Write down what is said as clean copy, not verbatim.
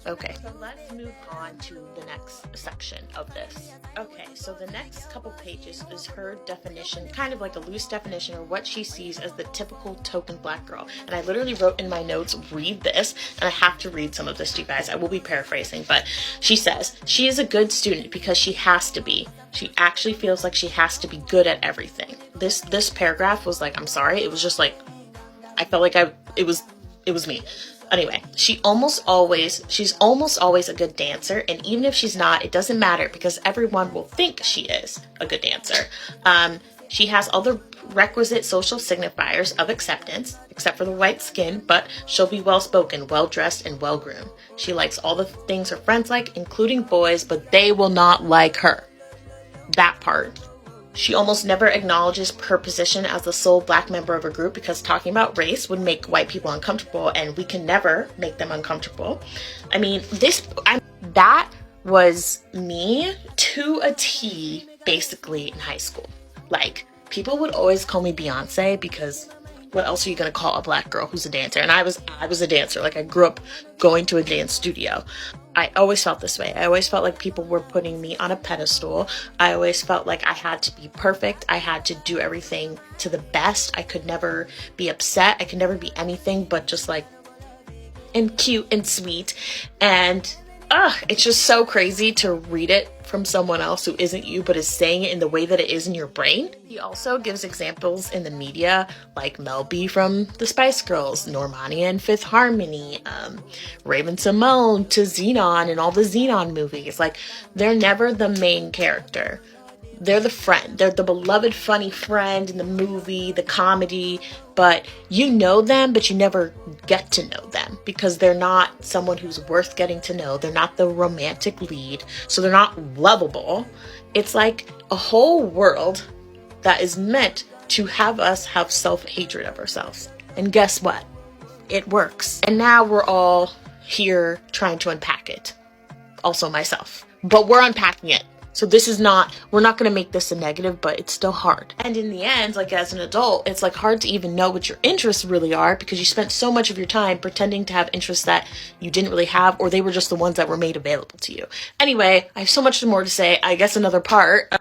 Okay, so let's move on to the next section of this. Okay, so the next couple pages is her definition, kind of like a loose definition of what she sees as the typical token black girl. And I literally wrote in my notes, read this, and I have to read some of this to you guys. I will be paraphrasing, but she says, she is a good student because she has to be. She actually feels like she has to be good at everything. This paragraph was like, I'm sorry, it was just like, I felt like it was me. Anyway, she's almost always a good dancer, and even if she's not, it doesn't matter because everyone will think she is a good dancer. She has all the requisite social signifiers of acceptance, except for the white skin, but she'll be well-spoken, well-dressed, and well-groomed. She likes all the things her friends like, including boys, but they will not like her. That part. She almost never acknowledges her position as the sole black member of a group because talking about race would make white people uncomfortable, and we can never make them uncomfortable. I mean, that was me to a T basically in high school. Like, people would always call me Beyonce because what else are you going to call a black girl who's a dancer? And I was a dancer. Like, I grew up going to a dance studio. I always felt this way. I always felt like people were putting me on a pedestal. I always felt like I had to be perfect. I had to do everything to the best. I could never be upset. I could never be anything but just like, and cute and sweet. And it's just so crazy to read it from someone else who isn't you, but is saying it in the way that it is in your brain. He also gives examples in the media, like Mel B from the Spice Girls, Normani and Fifth Harmony, Raven-Symoné to Xenon and all the Xenon movies. Like, they're never the main character. They're the friend. They're the beloved, funny friend in the movie, the comedy, but you know them, but you never get to know them because they're not someone who's worth getting to know. They're not the romantic lead, so they're not lovable. It's like a whole world that is meant to have us have self-hatred of ourselves. And guess what? It works. And now we're all here trying to unpack it. Also myself. But we're unpacking it. So we're not going to make this a negative, but it's still hard. And in the end, like as an adult, it's like hard to even know what your interests really are because you spent so much of your time pretending to have interests that you didn't really have, or they were just the ones that were made available to you. Anyway, I have so much more to say. I guess another part.